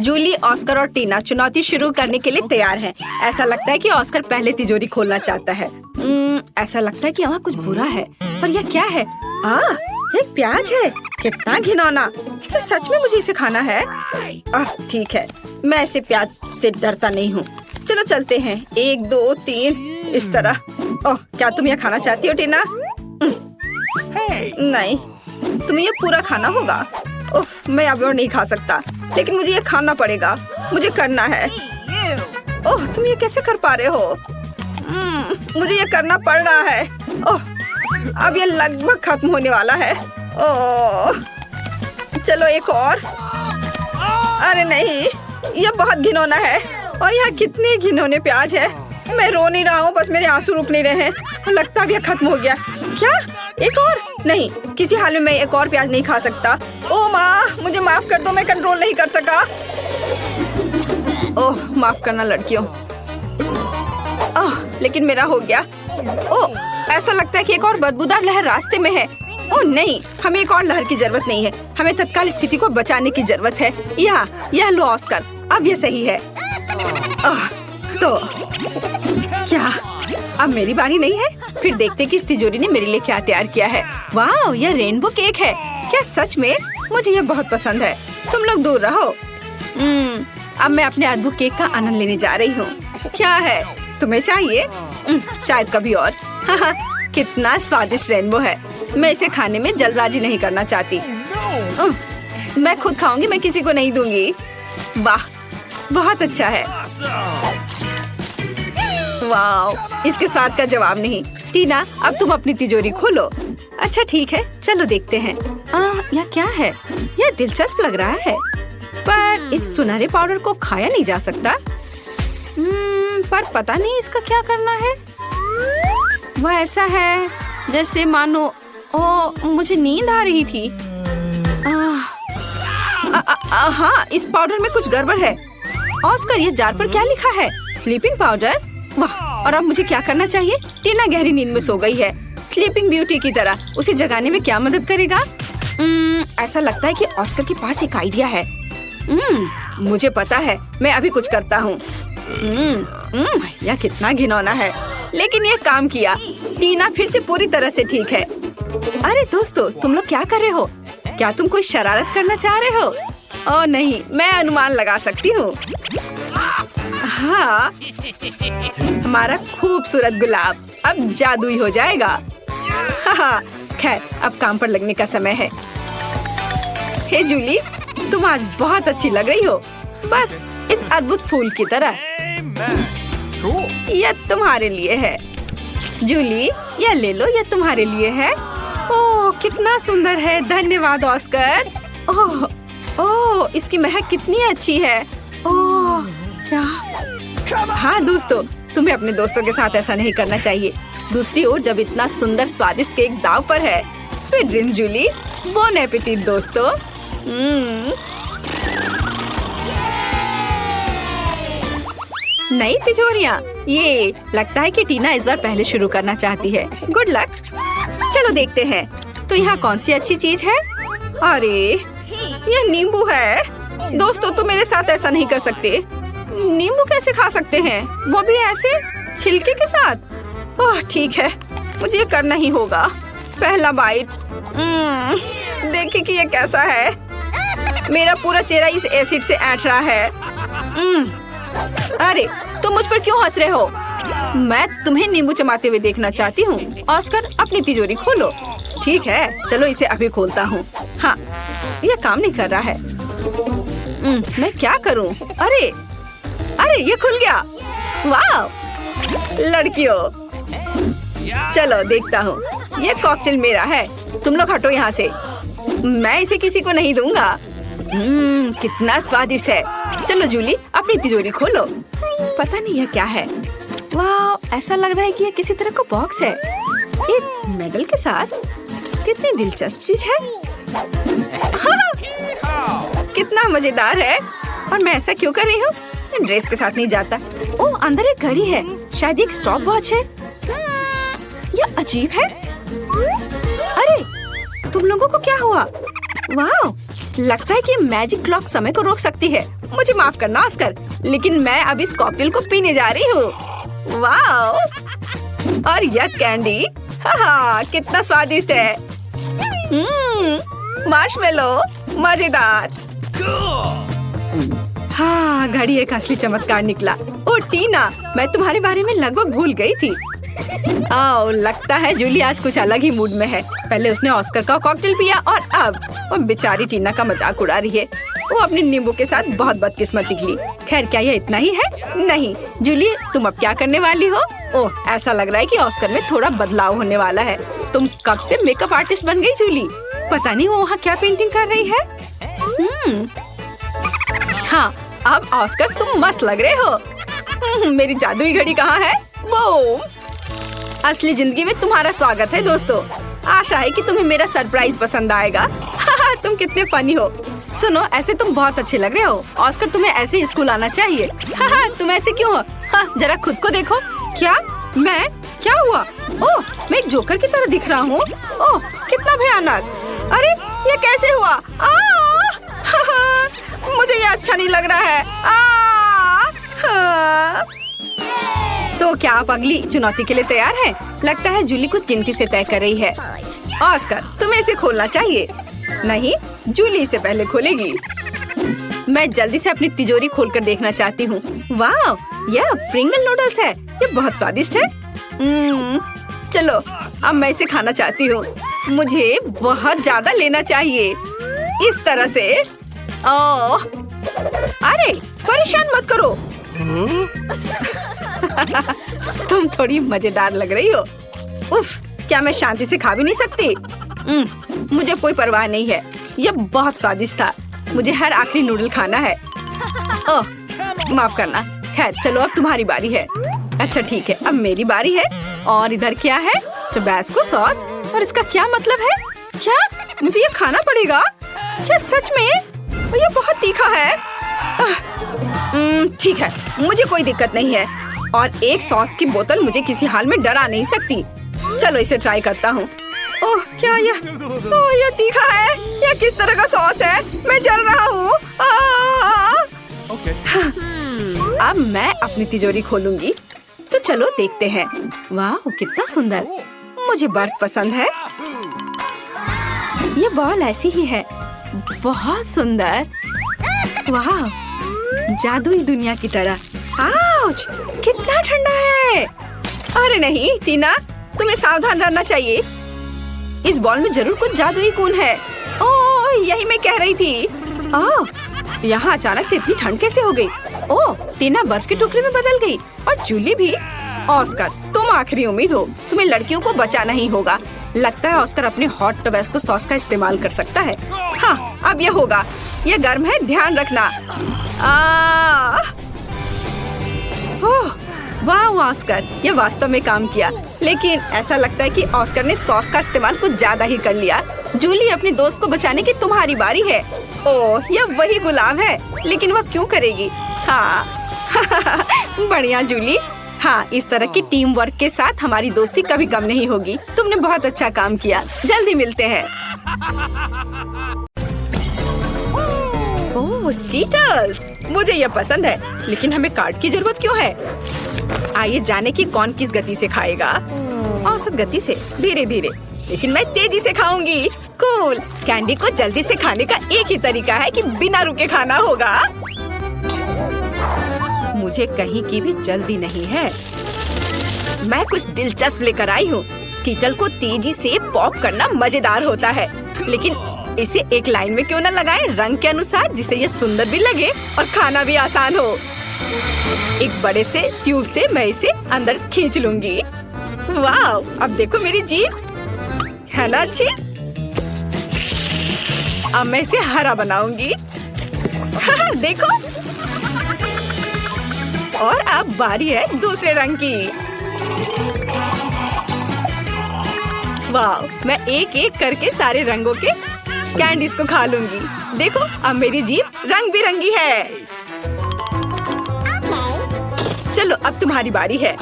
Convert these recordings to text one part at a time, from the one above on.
Jully, Oscar और टीना चुनौती शुरू करने के लिए तैयार हैं। ऐसा लगता है कि ऑस्कर पहले तिजोरी खोलना चाहता है। ऐसा लगता है कि वहाँ कुछ बुरा है, पर यह क्या है? एक प्याज है। कितना घिनौना! क्या सच में मुझे इसे खाना है? ठीक है, मैं ऐसे प्याज से डरता नहीं हूँ। चलो चलते हैं। 1 2 3 इस तरह। क्या तुम यह खाना चाहती हो टीना? नहीं, तुम्हें ये पूरा खाना होगा। उफ, मैं अब और नहीं खा सकता, लेकिन मुझे ये खाना पड़ेगा। मुझे करना है। ओह, तुम ये कैसे कर पा रहे हो? मुझे ये करना पड़ रहा है। ओह, अब ये लगभग खत्म होने वाला है। ओह, चलो एक और। अरे नहीं, ये बहुत घिनौना है। और यहाँ कितने घिनौने प्याज है। मैं रो नहीं रहा हूँ, बस मेरे आंसू रुक नहीं रहे हैं। लगता है अब ये खत्म हो गया। क्या? एक और? नहीं, किसी हाल में मैं एक और प्याज नहीं खा सकता। ओह माँ, मुझे माफ कर दो, मैं कंट्रोल नहीं कर सका। ओह, माफ करना लड़कियों। लेकिन मेरा हो गया। ओह, ऐसा लगता है कि एक और बदबूदार लहर रास्ते में है। ओह नहीं, हमें एक और लहर की जरूरत नहीं है। हमें तत्काल स्थिति को बचाने की जरूरत है। यह लो ऑस्कर, अब ये सही है। तो क्या अब मेरी बारी नहीं है? फिर देखते कि इस तिजोरी ने मेरे लिए क्या तैयार किया है। वाह, यह रेनबो केक है। क्या सच में? मुझे यह बहुत पसंद है। तुम लोग दूर रहो। अब मैं अपने अद्भुत केक का आनंद लेने जा रही हूँ। क्या है, तुम्हें चाहिए? शायद कभी और। कितना स्वादिष्ट रेनबो है। मैं इसे खाने में जल्दबाजी नहीं करना चाहती। मैं खुद खाऊंगी, मैं किसी को नहीं दूंगी। वाह, बहुत अच्छा है। वाह, इसके स्वाद का जवाब नहीं। टीना, अब तुम अपनी तिजोरी खोलो। अच्छा ठीक है, चलो देखते हैं। यह क्या है? यह दिलचस्प लग रहा है, पर इस सुनहरे पाउडर को खाया नहीं जा सकता। पर पता नहीं इसका क्या करना है। वह ऐसा है जैसे मानो मुझे नींद आ रही थी। हाँ, इस पाउडर में कुछ गड़बड़ है। ऑस्कर, ये जार पर क्या लिखा है? Sleeping powder. वाह, और अब मुझे क्या करना चाहिए? टीना गहरी नींद में सो गई है। स्लीपिंग ब्यूटी की तरह उसे जगाने में क्या मदद करेगा? ऐसा लगता है कि ऑस्कर के पास एक आइडिया है। मुझे पता है, मैं अभी कुछ करता हूँ। यह कितना घिनौना है, लेकिन यह काम किया। टीना फिर से पूरी तरह से ठीक है। अरे दोस्तों, तुम लोग क्या कर रहे हो? क्या तुम कोई शरारत करना चाह रहे हो? ओह नहीं, मैं अनुमान लगा सकती हूँ। हाँ, हमारा खूबसूरत गुलाब अब जादुई हो जाएगा। खैर, अब काम पर लगने का समय है। हे जूली, तुम आज बहुत अच्छी लग रही हो, बस इस अद्भुत फूल की तरह। यह तुम्हारे लिए है। जूली, यह ले लो, यह तुम्हारे लिए है। ओह, कितना सुंदर है। धन्यवाद ऑस्कर। ओह, इसकी महक कितनी अच्छी है। ओह, क्या? हाँ दोस्तों, तुम्हें अपने दोस्तों के साथ ऐसा नहीं करना चाहिए। दूसरी ओर जब इतना सुंदर स्वादिष्ट केक दाव पर है। Sweet dreams Julie. Bon appetit दोस्तों। नई तिजोरियाँ। ये लगता है कि टीना इस बार पहले शुरू करना चाहती है। Good luck. चलो देखते हैं, तो यहाँ कौन सी अच्छी चीज है? अरे, ये नींबू है। दोस्तों, तुम मेरे साथ ऐसा नहीं कर सकते। नींबू कैसे खा सकते हैं, वो भी ऐसे छिलके के साथ? ओह ठीक है, मुझे ये करना ही होगा। पहला बाइट। देखिए कि ये कैसा है। मेरा पूरा चेहरा इस एसिड से ऐंठ रहा है। अरे, तुम मुझ पर क्यों हंस रहे हो? मैं तुम्हें नींबू चबाते हुए देखना चाहती हूँ। ऑस्कर, अपनी तिजोरी खोलो। ठीक है, चलो इसे अभी खोलता हूँ। हाँ, यह काम नहीं कर रहा है। मैं क्या करूँ? अरे, ये खुल गया। वाह लड़कियों, चलो देखता हूँ। ये कॉकटेल मेरा है। तुम लोग हटो यहाँ से, मैं इसे किसी को नहीं दूंगा। कितना स्वादिष्ट है। चलो जूली, अपनी तिजोरी खोलो। पता नहीं यह क्या है। वाह, ऐसा लग रहा है कि यह किसी तरह का बॉक्स है, एक मेडल के साथ। कितनी दिलचस्प चीज है। कितना मजेदार है। और मैं ऐसा क्यों कर रही हूँ? ड्रेस के साथ नहीं जाता। ओह, अंदर एक घड़ी है, शायद एक स्टॉप वॉच है। यह अजीब है। अरे, तुम लोगों को क्या हुआ? वाह, लगता है कि मैजिक क्लॉक समय को रोक सकती है। मुझे माफ करना ऑस्कर, लेकिन मैं अब इस कॉकटेल को पीने जा रही हूँ। वाओ! और यह कैंडी, हाँ कितना स्वादिष्ट है। मार्शमेलो, मजेदार। हाँ, घड़ी एक असली चमत्कार निकला। ओ टीना, मैं तुम्हारे बारे में लगभग भूल गई थी। आओ, लगता है जूली आज कुछ अलग ही मूड में है। पहले उसने ऑस्कर का कॉकटेल पिया और अब वो बेचारी टीना का मजाक उड़ा रही है। वो अपने नींबू के साथ बहुत बदकिस्मत निकली। खैर, क्या यह इतना ही है? नहीं जूली, तुम अब क्या करने वाली हो? ओह, ऐसा लग रहा है कि ऑस्कर में थोड़ा बदलाव होने वाला है। तुम कब से मेकअप आर्टिस्ट बन गई जूली? पता नहीं वो वहाँ क्या पेंटिंग कर रही है। हाँ, अब ऑस्कर तुम मस्त लग रहे हो। मेरी जादुई घड़ी कहाँ है? वो असली जिंदगी में तुम्हारा स्वागत है दोस्तों। आशा है कि तुम्हें मेरा सरप्राइज पसंद आएगा। तुम कितने फनी हो। सुनो, ऐसे तुम बहुत अच्छे लग रहे हो। ऑस्कर, तुम्हें ऐसे ही स्कूल आना चाहिए। तुम ऐसे क्यों हो? जरा खुद को देखो। क्या? मैं? क्या हुआ? ओह, मैं एक जोकर की तरह दिख रहा हूँ। ओह, कितना भयानक। अरे, ये कैसे हुआ? मुझे ये अच्छा नहीं लग रहा है। तो क्या आप अगली चुनौती के लिए तैयार हैं? लगता है जूली कुछ गिनती से तय कर रही है। ऑस्कर, तुम्हें इसे खोलना चाहिए। नहीं, जूली इसे पहले खोलेगी। मैं जल्दी से अपनी तिजोरी खोलकर देखना चाहती हूँ। वाह, यह प्रिंगल नूडल्स है। ये बहुत स्वादिष्ट है। चलो, अब मैं इसे खाना चाहती हूँ। मुझे बहुत ज्यादा लेना चाहिए। इस तरह से। ओह, अरे परेशान मत करो। तुम थोड़ी मजेदार लग रही हो। उफ, क्या मैं शांति से खा भी नहीं सकती? मुझे कोई परवाह नहीं है। यह बहुत स्वादिष्ट था। मुझे हर आखिरी नूडल खाना है। ओह, माफ करना। खैर, चलो अब तुम्हारी बारी है। अच्छा ठीक है, अब मेरी बारी है। और इधर क्या है? Tabasco sauce. और इसका क्या मतलब है? क्या मुझे ये खाना पड़ेगा? क्या सच में? ये बहुत तीखा है। ठीक है, मुझे कोई दिक्कत नहीं है। और एक सॉस की बोतल मुझे किसी हाल में डरा नहीं सकती। चलो इसे ट्राई करता हूँ। ओह, क्या यह तीखा है? यह किस तरह का सॉस है? मैं जल रहा हूँ। अब मैं अपनी तिजोरी खोलूंगी। तो चलो देखते हैं। वाह, कितना सुंदर। मुझे बर्फ पसंद है। ये बॉल ऐसी ही है। बहुत सुंदर। वाह, जादुई दुनिया की तरह। आउच, कितना ठंडा है। अरे नहीं टीना, तुम्हें सावधान रहना चाहिए। इस बॉल में जरूर कुछ जादुई गुण है। ओह, यही मैं कह रही थी। ओह, यहाँ अचानक से इतनी ठंड कैसे हो गई? ओह, टीना बर्फ के टुकड़े में बदल गई और जूली भी। ऑस्कर, तुम आखिरी उम्मीद हो। तुम्हें लड़कियों को बचाना ही होगा। लगता है ऑस्कर अपने हॉट टबास्को सॉस का इस्तेमाल कर सकता है। हाँ, अब यह होगा। यह गर्म है, ध्यान रखना। ओह, वाह ऑस्कर, यह वास्तव में काम किया। लेकिन ऐसा लगता है कि ऑस्कर ने सॉस का इस्तेमाल कुछ ज्यादा ही कर लिया। जूली, अपने दोस्त को बचाने की तुम्हारी बारी है। ओह, यह वही गुलाब है, लेकिन वह क्यों करेगी? हाँ। बढ़िया जूली। हाँ, इस तरह की टीम वर्क के साथ हमारी दोस्ती कभी कम नहीं होगी। तुमने बहुत अच्छा काम किया। जल्दी मिलते हैं। ओह, स्कीटर्स, मुझे यह पसंद है। लेकिन हमें कार्ड की जरूरत क्यों है? आइए जाने की कौन किस गति से खाएगा। औसत गति से, धीरे धीरे। लेकिन मैं तेजी से खाऊंगी। कूल। कैंडी को जल्दी से खाने का एक ही तरीका है कि बिना रुके खाना होगा। मुझे कहीं की भी जल्दी नहीं है। मैं कुछ दिलचस्प लेकर आई हूँ। स्कीटल को तेजी से पॉप करना मजेदार होता है, लेकिन इसे एक लाइन में क्यों न लगाएं, रंग के अनुसार, जिससे ये सुंदर भी लगे और खाना भी आसान हो। एक बड़े से ट्यूब से मैं इसे अंदर खींच लूंगी। वाह, अब देखो मेरी जीभ है ना अच्छी। अब मैं इसे हरा बनाऊंगी। देखो। और अब बारी है दूसरे रंग की। वाह, मैं एक एक करके सारे रंगों के कैंडीज को खा लूंगी। देखो, अब मेरी जीभ रंग बिरंगी है। चलो, अब तुम्हारी बारी है।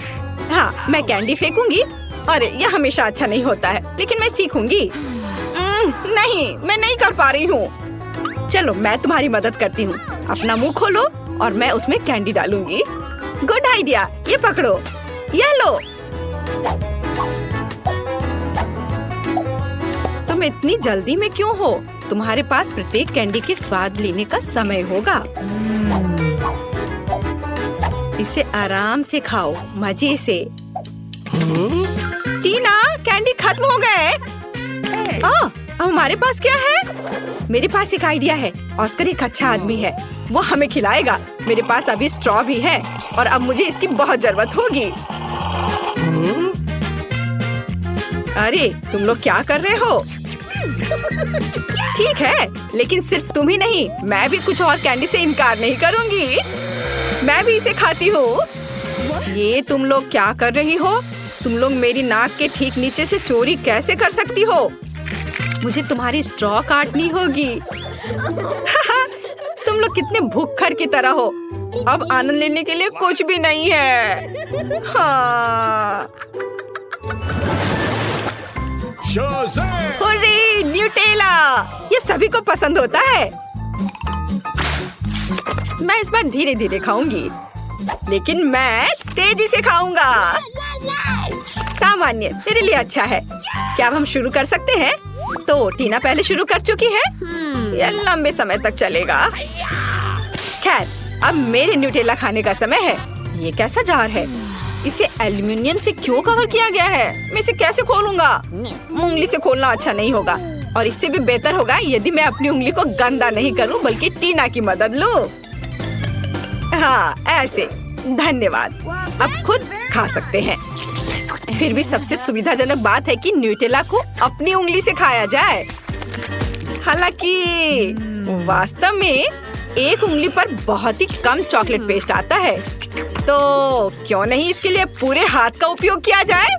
हाँ, मैं कैंडी फेंकूंगी। अरे, यह हमेशा अच्छा नहीं होता है, लेकिन मैं सीखूंगी। नहीं, मैं नहीं कर पा रही हूँ। चलो मैं तुम्हारी मदद करती हूँ। अपना मुंह खोलो और मैं उसमें कैंडी डालूंगी। गुड आइडिया, ये पकड़ो, ये लो। तुम इतनी जल्दी में क्यों हो? तुम्हारे पास प्रत्येक कैंडी के स्वाद लेने का समय होगा। इसे आराम से खाओ, मजे से। टीना, कैंडी खत्म हो गए। अब हमारे पास क्या है? मेरे पास एक आइडिया है। ऑस्कर एक अच्छा आदमी है, वो हमें खिलाएगा। मेरे पास अभी स्ट्रॉ भी है और अब मुझे इसकी बहुत जरूरत होगी। अरे तुम लोग क्या कर रहे हो? ठीक है, लेकिन सिर्फ तुम ही नहीं, मैं भी कुछ और कैंडी से इनकार नहीं करूंगी। मैं भी इसे खाती हूँ। ये तुम लोग क्या कर रही हो? तुम लोग मेरी नाक के ठीक नीचे से चोरी कैसे कर सकती हो? मुझे तुम्हारी स्ट्रॉ काटनी होगी। तुम लोग कितने भूखर की तरह हो। अब आनंद लेने के लिए कुछ भी नहीं है। हाँ। Hurray, Nutella! ये सभी को पसंद होता है। मैं इस बार धीरे धीरे खाऊंगी, लेकिन मैं तेजी से खाऊंगा। सामान्य तेरे लिए अच्छा है। क्या अब हम शुरू कर सकते हैं? तो टीना पहले शुरू कर चुकी है। यह लंबे समय तक चलेगा। खैर, अब मेरे न्यूटेला खाने का समय है। ये कैसा जार है? इसे एल्युमिनियम से क्यों कवर किया गया है? मैं इसे कैसे खोलूंगा? उंगली से खोलना अच्छा नहीं होगा, और इससे भी बेहतर होगा यदि मैं अपनी उंगली को गंदा नहीं करूं बल्कि टीना की मदद लूं। हाँ, ऐसे। धन्यवाद। अब खुद खा सकते हैं। फिर भी सबसे सुविधाजनक बात है कि न्यूटेला को अपनी उंगली से खाया जाए। हालांकि वास्तव में एक उंगली पर बहुत ही कम चॉकलेट पेस्ट आता है, तो क्यों नहीं इसके लिए पूरे हाथ का उपयोग किया जाए?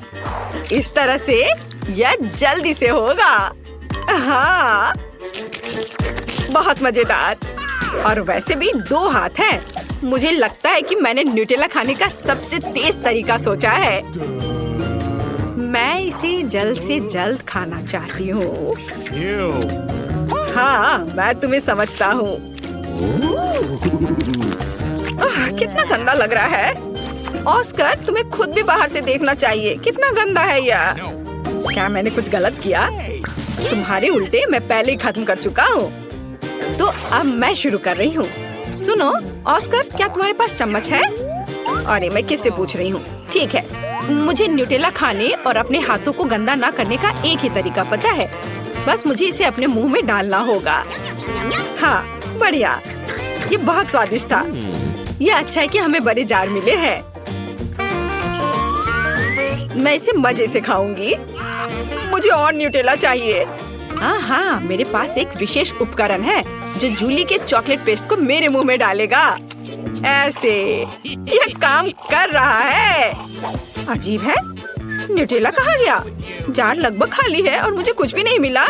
इस तरह से यह जल्दी से होगा। हाँ, बहुत मजेदार। और वैसे भी 2 हाथ हैं। मुझे लगता है कि मैंने न्यूटेला खाने का सबसे तेज तरीका सोचा है। मैं इसे जल्द से जल्द खाना चाहती हूँ। हाँ, मैं तुम्हें समझता हूँ। कितना गंदा लग रहा है। ऑस्कर, तुम्हें खुद भी बाहर से देखना चाहिए। कितना गंदा है यह। क्या मैंने कुछ गलत किया? तुम्हारे उल्टे मैं पहले ही खत्म कर चुका हूँ। तो अब मैं शुरू कर रही हूँ। सुनो ऑस्कर, क्या तुम्हारे पास चम्मच है? अरे मैं किससे पूछ रही हूँ? ठीक है, मुझे न्यूटेला खाने और अपने हाथों को गंदा ना करने का एक ही तरीका पता है। बस मुझे इसे अपने मुंह में डालना होगा। हाँ, बढ़िया। ये बहुत स्वादिष्ट था। ये अच्छा है कि हमें बड़े जार मिले हैं। मैं इसे मजे से खाऊंगी। मुझे और न्यूटेला चाहिए। हाँ, मेरे पास एक विशेष उपकरण है जो जूली के चॉकलेट पेस्ट को मेरे मुंह में डालेगा। ऐसे यह काम कर रहा है। अजीब है, न्यूटेला कहाँ गया? जार लगभग खाली है और मुझे कुछ भी नहीं मिला।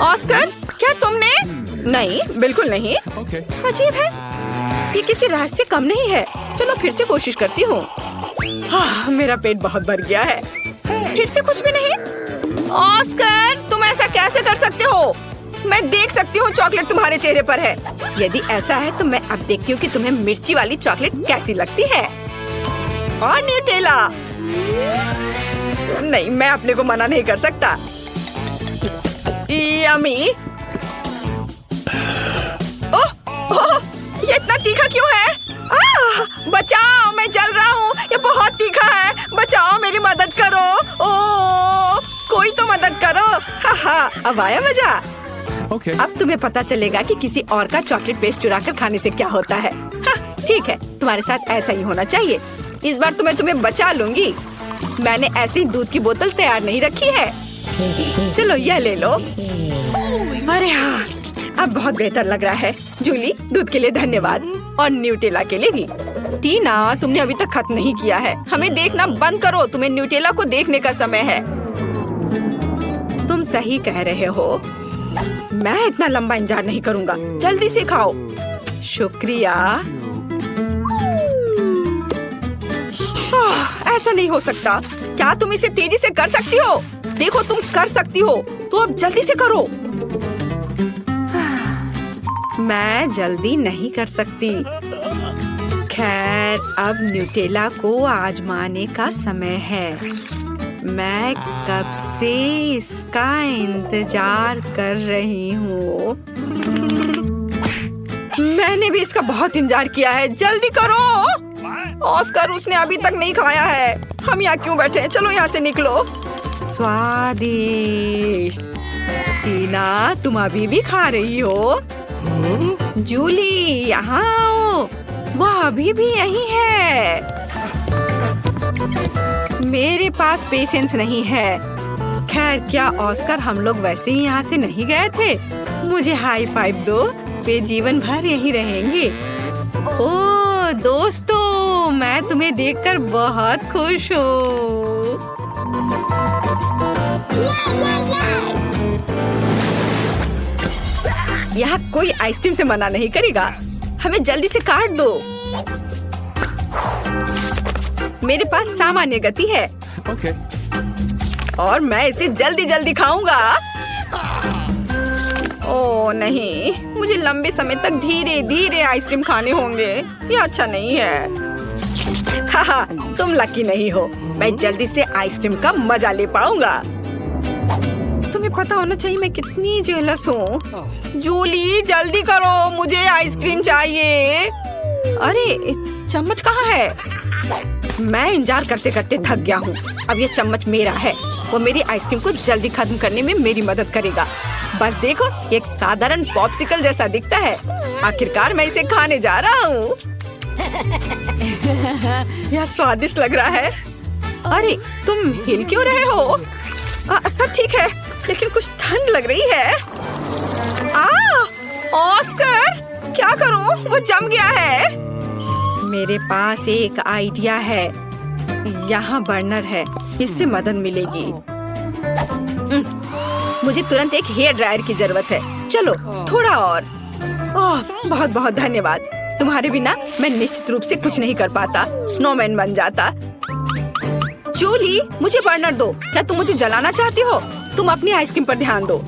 ऑस्कर, क्या तुमने? नहीं, बिल्कुल नहीं। अजीब है, ये किसी राज से कम नहीं है। चलो फिर से कोशिश करती हूँ। हाँ, मेरा पेट बहुत भर गया है। फिर से कुछ भी नहीं। ऑस्कर, तुम ऐसा कैसे कर सकते हो? मैं देख सकती हूँ चॉकलेट तुम्हारे चेहरे पर है। यदि ऐसा है तो मैं अब देखती हूँ कि तुम्हें मिर्ची वाली चॉकलेट कैसी लगती है। और न्यूटेला? नहीं, मैं अपने को मना नहीं कर सकता। यम्मी। ओह, ये इतना तीखा क्यों है? बचाओ, मैं जल रहा हूँ। ये बहुत तीखा है। बचाओ, मेरी मदद करो। ओह, कोई तो मदद करो। हाँ, अब आया मजा। अब तुम्हें पता चलेगा कि किसी और का चॉकलेट पेस्ट चुरा कर खाने से क्या होता है। हाँ, ठीक है, तुम्हारे साथ ऐसा ही होना चाहिए। इस बार तुम्हें बचा लूंगी। मैंने ऐसी दूध की बोतल तैयार नहीं रखी है। चलो यह ले लो। अरे हाँ, अब बहुत बेहतर लग रहा है। जूली, दूध के लिए धन्यवाद और न्यूटेला के लिए भी। टीना, तुमने अभी तक खत्म नहीं किया है। हमें देखना बंद करो। तुम्हें न्यूटेला को देखने का समय है। तुम सही कह रहे हो। मैं इतना लंबा इंतजार नहीं करूंगा। जल्दी से खाओ। शुक्रिया। ऐसा नहीं हो सकता। क्या तुम इसे तेजी से कर सकती हो? देखो, तुम कर सकती हो। तो अब जल्दी से करो। मैं जल्दी नहीं कर सकती। खैर, अब न्यूटेला को आजमाने का समय है। मैं कब से इसका इंतजार कर रही हूँ। मैंने भी इसका बहुत इंतजार किया है। जल्दी करो। ऑस्कर, उसने अभी तक नहीं खाया है। हम यहाँ क्यों बैठे हैं? चलो यहाँ से निकलो। स्वादिष्ट। टीना, तुम अभी भी खा रही हो? जूली, यहाँ आओ। वो अभी भी यहीं है। मेरे पास पेशेंस नहीं है। खैर, क्या ऑस्कर, हम लोग वैसे ही यहाँ से नहीं गए थे? मुझे हाई फाइव दो। वे जीवन भर यहीं रहेंगे। ओह दोस्तों, मैं तुम्हें देखकर बहुत खुश हूँ। यहाँ कोई आइसक्रीम से मना नहीं करेगा। हमें जल्दी से काट दो। मेरे पास सामान्य गति है। Okay. और मैं इसे जल्दी जल्दी खाऊंगा। ओह नहीं, मुझे लंबे समय तक धीरे धीरे आइसक्रीम खाने होंगे। ये अच्छा नहीं है। हाहा, तुम लकी नहीं हो। मैं जल्दी से आइसक्रीम का मजा ले पाऊंगा। तुम्हें पता होना चाहिए मैं कितनी जेलस हूँ। जूली, जल्दी करो, मुझे आइसक्रीम चाहिए। अरे, चम्मच कहाँ है? मैं इंतजार करते करते थक गया हूँ। अब ये चम्मच मेरा है। वो मेरी आइसक्रीम को जल्दी खत्म करने में मेरी मदद करेगा। बस देखो, एक साधारण पॉप्सिकल जैसा दिखता है। आखिरकार मैं इसे खाने जा रहा हूँ। यह स्वादिष्ट लग रहा है। अरे, तुम हिल क्यों रहे हो? सब ठीक है, लेकिन कुछ ठंड लग रही है। ऑस्कर, क्या करूं? वो जम गया है। मेरे पास एक आइडिया है। यहाँ बर्नर है, इससे मदद मिलेगी। मुझे तुरंत एक हेयर ड्रायर की जरूरत है। चलो, थोड़ा और। ओह, बहुत बहुत धन्यवाद। तुम्हारे बिना मैं निश्चित रूप से कुछ नहीं कर पाता। स्नोमैन बन जाता। जूली, मुझे बर्नर दो। क्या तुम मुझे जलाना चाहती हो? तुम अपनी आइसक्रीम पर ध्यान दो।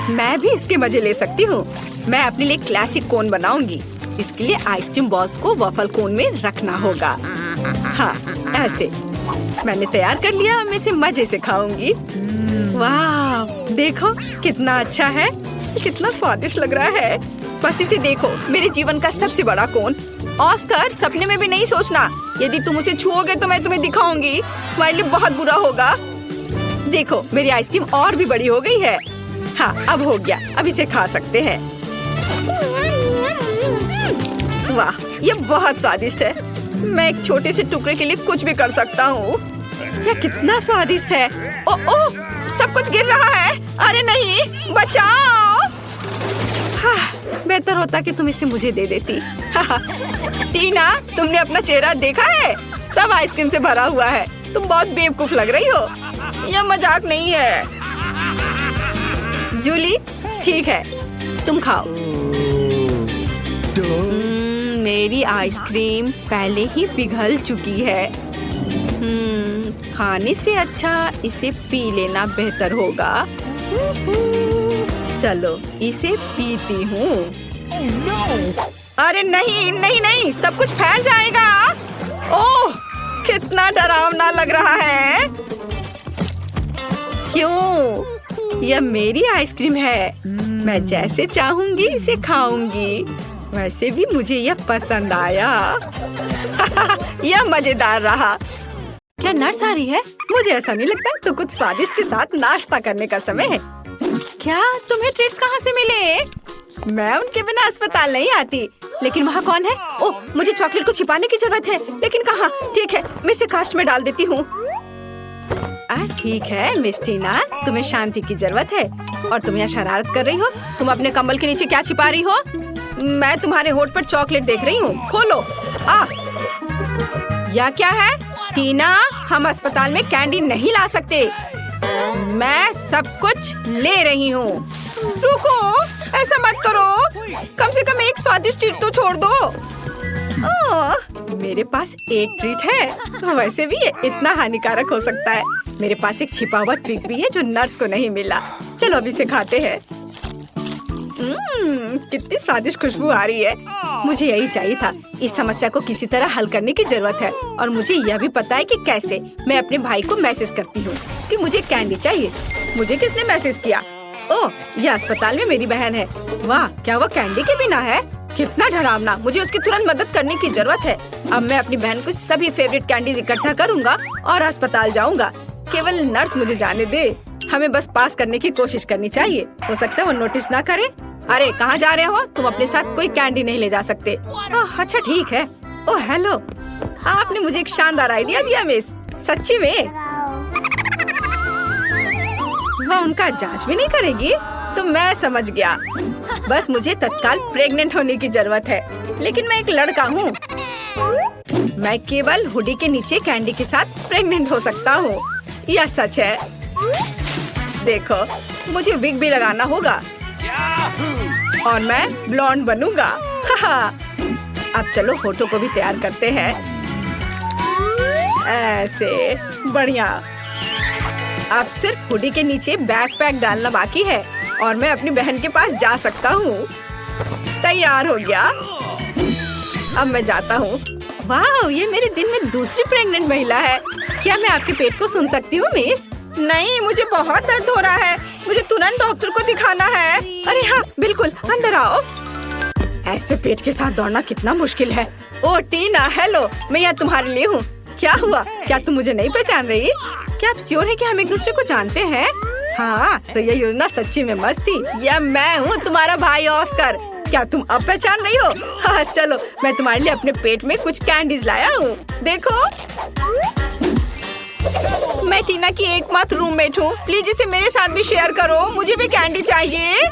मैं भी इसके मजे ले सकती हूँ। मैं अपने लिए क्लासिक कोन बनाऊंगी। इसके लिए आइसक्रीम बॉल्स को वफल कोन में रखना होगा। हाँ, ऐसे। मैंने तैयार कर लिया। मैं इसे मजे से खाऊंगी। वाह, देखो कितना अच्छा है। कितना स्वादिष्ट लग रहा है। बस इसे देखो, मेरे जीवन का सबसे बड़ा कोन। ऑस्कर, सपने में भी नहीं सोचना। यदि तुम उसे छुओगे तो मैं तुम्हें दिखाऊंगी। तुम्हारे लिए बहुत बुरा होगा। देखो, मेरी आइसक्रीम और भी बड़ी हो गई है। हाँ, अब हो गया। अब इसे खा सकते हैं। वाह, ये बहुत स्वादिष्ट है। मैं एक छोटे से टुकड़े के लिए कुछ भी कर सकता हूँ। यह कितना स्वादिष्ट है। ओह, सब कुछ गिर रहा है। अरे नहीं, बचाओ। हाँ, बेहतर होता कि तुम इसे मुझे दे देती। टीना, तुमने अपना चेहरा देखा है? सब आइसक्रीम से भरा हुआ है। तुम बहुत बेवकूफ लग रही हो। यह मजाक नहीं है। जूली, ठीक है, तुम खाओ। मेरी आइसक्रीम पहले ही पिघल चुकी है। खाने से अच्छा इसे पी लेना बेहतर होगा। चलो, इसे पीती हूँ। अरे नहीं नहीं नहीं, सब कुछ फैल जाएगा। ओह, कितना डरावना लग रहा है। क्यों? यह मेरी आइसक्रीम है। मैं जैसे चाहूंगी इसे खाऊंगी। वैसे भी मुझे यह पसंद आया। यह मजेदार रहा। क्या नर्स आ रही है? मुझे ऐसा नहीं लगता। तो कुछ स्वादिष्ट के साथ नाश्ता करने का समय है। क्या तुम्हें ट्रीट्स कहाँ से मिले? मैं उनके बिना अस्पताल नहीं आती। लेकिन वहाँ कौन है? ओह, मुझे चॉकलेट को छिपाने की जरूरत है। लेकिन कहाँ? ठीक है, मैं इसे कास्ट में डाल देती हूँ। ठीक है मिस टीना, तुम्हें शांति की जरूरत है और तुम यहाँ शरारत कर रही हो। तुम अपने कंबल के नीचे क्या छिपा रही हो? मैं तुम्हारे होठ पर चॉकलेट देख रही हूँ। खोलो। यह क्या है? टीना, हम अस्पताल में कैंडी नहीं ला सकते। मैं सब कुछ ले रही हूँ। रुको, ऐसा मत करो। कम से कम एक स्वादिष्ट ट्रीट तो छोड़ दो। मेरे पास एक ट्रीट है। वैसे भी ये इतना हानिकारक हो सकता है। मेरे पास एक छिपा हुआ ट्रीट भी है जो नर्स को नहीं मिला। चलो अभी इसे खाते हैं। कितनी स्वादिष्ट खुशबू आ रही है। मुझे यही चाहिए था। इस समस्या को किसी तरह हल करने की जरूरत है और मुझे यह भी पता है कि कैसे। मैं अपने भाई को मैसेज करती हूँ कि मुझे कैंडी चाहिए। मुझे किसने मैसेज किया? ओह, यह अस्पताल में मेरी बहन है। वाह, क्या वो कैंडी के बिना है? कितना डरावना। मुझे उसकी तुरंत मदद करने की जरूरत है। अब मैं अपनी बहन को सभी फेवरेट कैंडीज इकट्ठा करूँगा और अस्पताल जाऊँगा। केवल नर्स मुझे जाने दे। हमें बस पास करने की कोशिश करनी चाहिए। हो सकता है वो नोटिस ना करे। अरे, कहाँ जा रहे हो? तुम अपने साथ कोई कैंडी नहीं ले जा सकते। अच्छा ठीक है। ओह हेलो, आपने मुझे एक शानदार आइडिया दिया मिस। सच्ची में? वह उनका जांच भी नहीं करेगी? तो मैं समझ गया। बस मुझे तत्काल प्रेग्नेंट होने की जरूरत है। लेकिन मैं एक लड़का हूँ। मैं केवल हुडी के नीचे कैंडी के साथ प्रेग्नेंट हो सकता हूँ। यह सच है। देखो, मुझे विग भी लगाना होगा और मैं ब्लॉन्ड बनूंगा। अब चलो होठों को भी तैयार करते हैं। ऐसे बढ़िया। अब सिर्फ हुडी के नीचे बैकपैक डालना बाकी है और मैं अपनी बहन के पास जा सकता हूँ। तैयार हो गया। अब मैं जाता हूँ। वाह, ये मेरे दिन में दूसरी प्रेग्नेंट महिला है। क्या मैं आपके पेट को सुन सकती हूँ मिस? नहीं, मुझे बहुत दर्द हो रहा है। मुझे तुरंत डॉक्टर को दिखाना है। अरे हाँ, बिल्कुल, अंदर आओ। ऐसे पेट के साथ दौड़ना कितना मुश्किल है। ओह टीना, हेलो, मैं यहाँ तुम्हारे लिए हूँ। क्या हुआ? क्या तुम मुझे नहीं पहचान रही? क्या आप श्योर है कि हम एक दूसरे को जानते हैं? हाँ, तो ये योजना सच्ची में मस्त थी। यह मैं हूँ, तुम्हारा भाई ऑस्कर। क्या तुम अब पहचान रही हो? हाँ, चलो, मैं तुम्हारे लिए अपने पेट में कुछ कैंडीज लाया हूँ। देखो, मैं टीना की एकमात्र रूममेट हूँ। प्लीज इसे मेरे साथ भी शेयर करो। मुझे भी कैंडी चाहिए।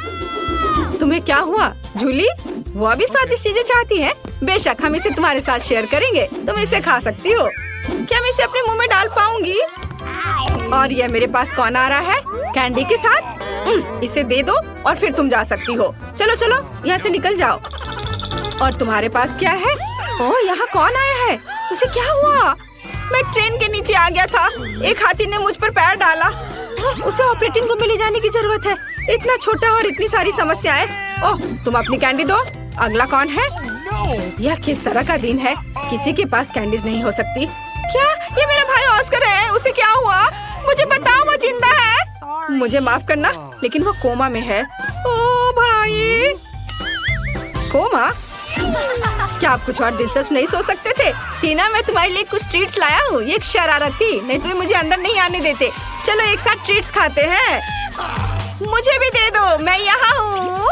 तुम्हें क्या हुआ जूली? वो भी स्वादिष्ट चीजें चाहती है। बेशक, हम इसे तुम्हारे साथ शेयर करेंगे। तुम इसे खा सकती हो। क्या मैं इसे अपने मुंह में डाल पाऊंगी? और यह मेरे पास कौन आ रहा है? कैंडी के साथ। इसे दे दो और फिर तुम जा सकती हो। चलो चलो, यहाँ से निकल जाओ। और तुम्हारे पास क्या है? ओह, यहाँ कौन आया है? उसे क्या हुआ? मैं ट्रेन के नीचे आ गया था। एक हाथी ने मुझ पर पैर डाला। उसे ऑपरेटिंग रूम में ले जाने की जरूरत है। इतना छोटा और इतनी सारी समस्याएं। ओह, तुम अपनी कैंडी दो। अगला कौन है? यह किस तरह का दिन है? किसी के पास कैंडीज नहीं हो सकती। क्या ये मेरा भाई ऑस्कर है? उसे क्या हुआ? मुझे बताओ, वो जिंदा है? मुझे माफ करना, लेकिन वो कोमा में है। ओ भाई, कोमा? क्या आप कुछ और दिलचस्प नहीं सोच सकते थे? टीना, मैं तुम्हारे लिए कुछ ट्रीट्स लाया हूँ। ये एक शरारत थी, नहीं तो ये मुझे अंदर नहीं आने देते। चलो एक साथ ट्रीट्स खाते हैं। मुझे भी दे दो, मैं यहाँ हूँ।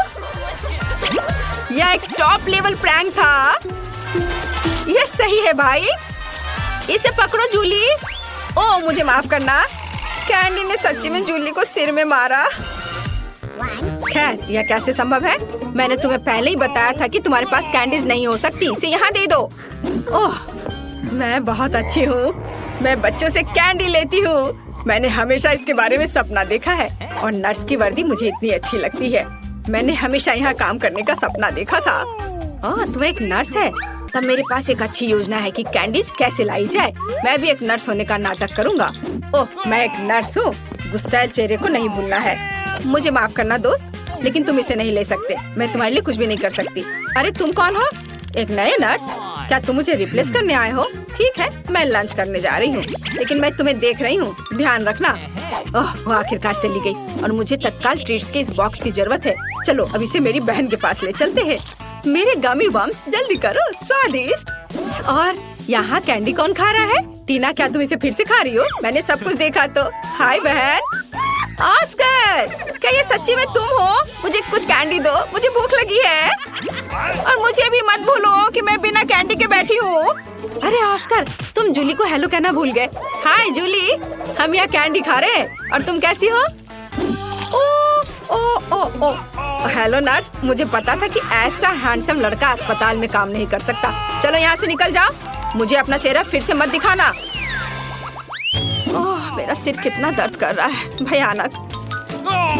यह एक टॉप लेवल प्रैंक था। यह सही है भाई। इसे पकड़ो जूली। ओह, मुझे माफ करना। कैंडी ने सच्ची में जूली को सिर में मारा। खैर, यह कैसे संभव है? मैंने तुम्हें पहले ही बताया था कि तुम्हारे पास कैंडीज नहीं हो सकती। इसे यहाँ दे दो। ओह, मैं बहुत अच्छी हूँ। मैं बच्चों से कैंडी लेती हूँ। मैंने हमेशा इसके बारे में सपना देखा है और नर्स की वर्दी मुझे इतनी अच्छी लगती है। मैंने हमेशा यहाँ काम करने का सपना देखा था। ओह, तुम एक नर्स है? तब मेरे पास एक अच्छी योजना है कि कैंडीज कैसे लाई जाए। मैं भी एक नर्स होने का नाटक करूँगा। ओह, मैं एक नर्स हूँ। गुस्सैल चेहरे को नहीं भूलना है। मुझे माफ करना दोस्त, लेकिन तुम इसे नहीं ले सकते। मैं तुम्हारे लिए कुछ भी नहीं कर सकती। अरे तुम कौन हो? एक नए नर्स? क्या तुम मुझे रिप्लेस करने आए हो? ठीक है, मैं लंच करने जा रही हूँ, लेकिन मैं तुम्हें देख रही हूँ। ध्यान रखना। ओह, वो आखिरकार चली गई और मुझे तत्काल ट्रीट्स के इस बॉक्स की जरूरत है। चलो अब इसे मेरी बहन के पास ले चलते हैं। मेरे गमी बम्स, जल्दी करो, स्वादिष्ट। और यहाँ कैंडी कौन खा रहा है? टीना, क्या तुम इसे फिर से खा रही हो? मैंने सब कुछ देखा तो। हाय बहन। ऑस्कर, क्या ये सच्ची में तुम हो? मुझे कुछ कैंडी दो, मुझे भूख लगी है। और मुझे भी मत भूलो कि मैं बिना कैंडी के बैठी हूँ। अरे ऑस्कर, तुम जूली को हेलो कहना भूल गए। हाय जूली, हम यहाँ कैंडी खा रहे हैं। और तुम कैसी हो? ओ ओ ओ ओ हेलो नर्स, मुझे पता था कि ऐसा हैंडसम लड़का अस्पताल में काम नहीं कर सकता। चलो यहाँ से निकल जाओ। मुझे अपना चेहरा फिर से मत दिखाना। ओह, मेरा सिर कितना दर्द कर रहा है, भयानक।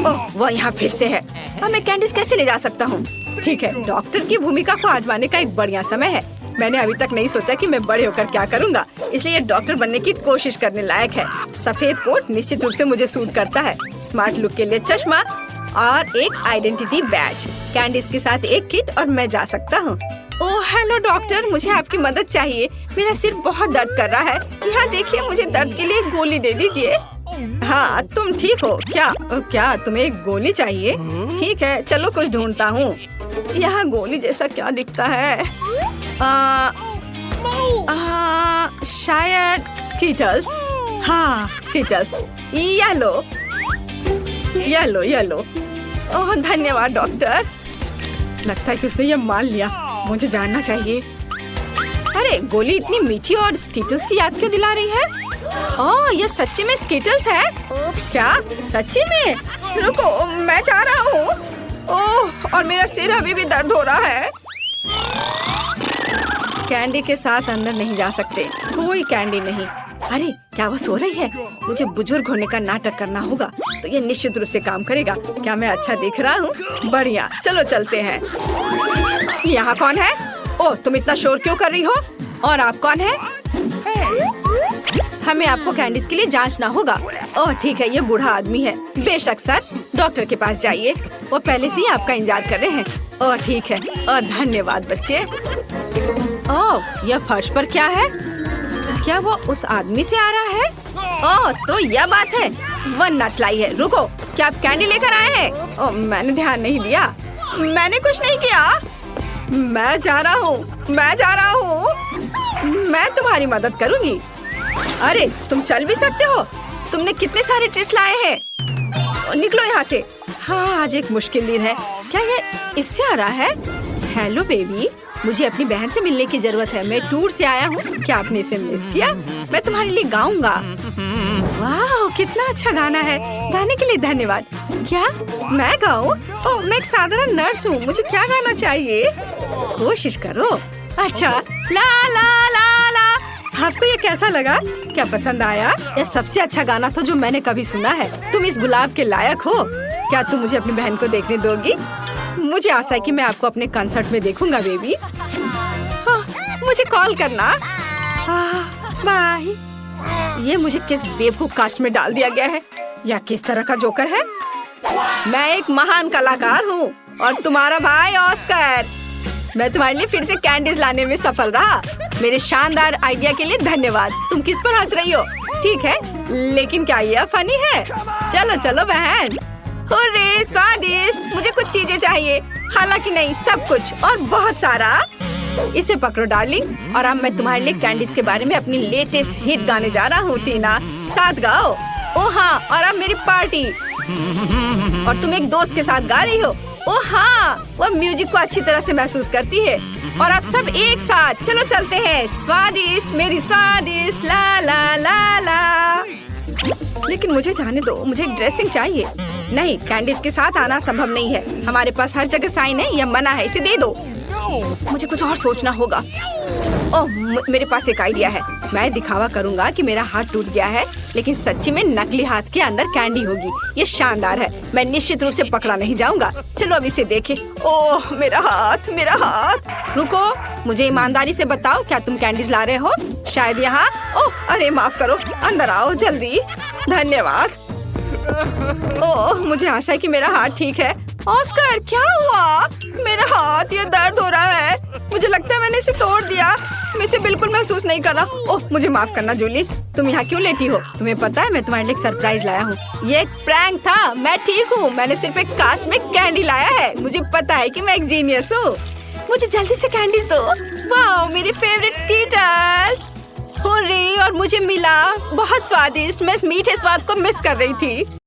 ओह, वो यहाँ फिर से है। अब मैं कैंडीज कैसे ले जा सकता हूँ? ठीक है, डॉक्टर की भूमिका को आजमाने का एक बढ़िया समय है। मैंने अभी तक नहीं सोचा कि मैं बड़े होकर क्या करूँगा, इसलिए डॉक्टर बनने की कोशिश करने लायक है। सफेद कोट निश्चित रूप से मुझे सूट करता है। स्मार्ट लुक के लिए चश्मा, और एक आइडेंटिटी बैज। कैंडीज के साथ एक किट और मैं जा सकता हूँ। ओह हेलो डॉक्टर, मुझे आपकी मदद चाहिए। मेरा सिर बहुत दर्द कर रहा है। यहाँ देखिए, मुझे दर्द के लिए गोली दे दीजिए। हाँ, तुम ठीक हो क्या? क्या तुम्हें एक गोली चाहिए? ठीक है, चलो कुछ ढूंढता हूँ। यहाँ गोली जैसा क्या दिखता है? शायद स्कीटल्स। हाँ, Skittles. Yellow yellow yellow. Oh धन्यवाद डॉक्टर। लगता है कि उसने ये मान लिया। मुझे जानना चाहिए। अरे गोली इतनी मीठी और स्कीटल्स की याद क्यों दिला रही है? ओह ये सच्ची में स्कीटल्स है? क्या सच्ची में? रुको, मैं जा रहा हूँ। ओह और मेरा सिर अभी भी दर्द हो रहा है। कैंडी के साथ अंदर नहीं जा सकते। कोई कैंडी नहीं। अरे क्या वो सो रही है? मुझे बुजुर्ग होने का नाटक करना होगा तो ये निश्चित रूप से काम करेगा। क्या मैं अच्छा दिख रहा हूँ? बढ़िया, चलो चलते हैं। यहाँ कौन है? ओह तुम इतना शोर क्यों कर रही हो? और आप कौन है? हमें आपको कैंडीज के लिए जांचना होगा। ओह ठीक है, ये बूढ़ा आदमी है। बेशक सर, डॉक्टर के पास जाइए। वो पहले से ही आपका इंतजार कर रहे हैं। ओह ठीक है, और धन्यवाद बच्चे। ओह यह फर्श पर क्या है? क्या वो उस आदमी से आ रहा है? ओह तो यह बात है। वह नर्स लाई है। रुको, क्या आप कैंडी लेकर आए हैं? ओह मैंने ध्यान नहीं दिया। मैंने कुछ नहीं किया। मैं जा रहा हूँ। मैं तुम्हारी मदद करूँगी। अरे तुम चल भी सकते हो? तुमने कितने सारे ट्रिक्स लाए हैं? निकलो यहाँ से। हाँ आज एक मुश्किल दिन है। क्या ये इससे आ रहा है? हेलो बेबी, मुझे अपनी बहन से मिलने की जरूरत है। मैं टूर से आया हूँ। क्या आपने इसे मिस किया? मैं तुम्हारे लिए गाऊंगा। वाह कितना अच्छा गाना है। गाने के लिए धन्यवाद। क्या मैं गाऊं? ओह मैं एक साधारण नर्स हूँ। मुझे क्या गाना चाहिए? कोशिश करो। अच्छा ला ला ला ला। आपको ये कैसा लगा? क्या पसंद आया? यह सबसे अच्छा गाना था जो मैंने कभी सुना है। तुम इस गुलाब के लायक हो। क्या तुम मुझे अपनी बहन को देखने दोगी? मुझे आशा है कि मैं आपको अपने कंसर्ट में देखूंगा बेबी। हाँ, मुझे कॉल करना। बाय। ये मुझे किस बेवकूफ कास्ट में डाल दिया गया है? या किस तरह का जोकर है? मैं एक महान कलाकार हूँ और तुम्हारा भाई ऑस्कर। मैं तुम्हारे लिए फिर से कैंडीज लाने में सफल रहा। मेरे शानदार आइडिया के लिए धन्यवाद। तुम किस पर हंस रही हो? ठीक है, लेकिन क्या यह फनी है? चलो चलो बहन। हुर्रे, स्वादिष्ट। मुझे कुछ चीजें चाहिए। हालांकि नहीं, सब कुछ और बहुत सारा। इसे पकड़ो डार्लिंग। और अब मैं तुम्हारे लिए कैंडीज के बारे में अपनी लेटेस्ट हिट गाने जा रहा हूँ। टीना साथ गाओ। ओह हाँ, और अब मेरी पार्टी। और तुम एक दोस्त के साथ गा रही हो। ओह हाँ, वह म्यूजिक को अच्छी तरह से महसूस करती है। और अब सब एक साथ चलो चलते हैं। स्वादिष्ट मेरी स्वादिष्ट ला ला ला ला। लेकिन मुझे जाने दो, मुझे एक ड्रेसिंग चाहिए। नहीं, कैंडीज के साथ आना संभव नहीं है। हमारे पास हर जगह साइन है, यह मना है। इसे दे दो। मुझे कुछ और सोचना होगा। ओह मेरे पास एक आइडिया है। मैं दिखावा करूंगा कि मेरा हाथ टूट गया है, लेकिन सच्ची में नकली हाथ के अंदर कैंडी होगी। ये शानदार है। मैं निश्चित रूप से पकड़ा नहीं जाऊंगा। चलो अब इसे देखें। ओह मेरा हाथ, मेरा हाथ। रुको, मुझे ईमानदारी से बताओ, क्या तुम कैंडीज ला रहे हो? शायद यहाँ। ओह अरे माफ करो, अंदर आओ जल्दी। धन्यवाद। ओह मुझे आशा है कि मेरा हाथ ठीक है। ऑस्कर क्या हुआ? मेरा हाथ, ये दर्द हो रहा है। मुझे लगता है मैंने इसे तोड़ दिया। मैं इसे बिल्कुल महसूस नहीं कर रहा। ओह मुझे माफ करना जूली। तुम यहाँ क्यों लेटी हो? तुम्हें पता है मैं तुम्हारे लिए एक सरप्राइज लाया हूँ। ये एक प्रैंक था। मैं ठीक हूँ। मैंने सिर्फ एक कास्ट में कैंडी लाया है। मुझे पता है कि मैं एक जीनियस हूँ। मुझे जल्दी से कैंडीज दो। वाह मेरी फेवरेट स्कीटर्स। हुर्रे, और मुझे मिला। बहुत स्वादिष्ट। मैं इस मीठे स्वाद को मिस कर रही थी।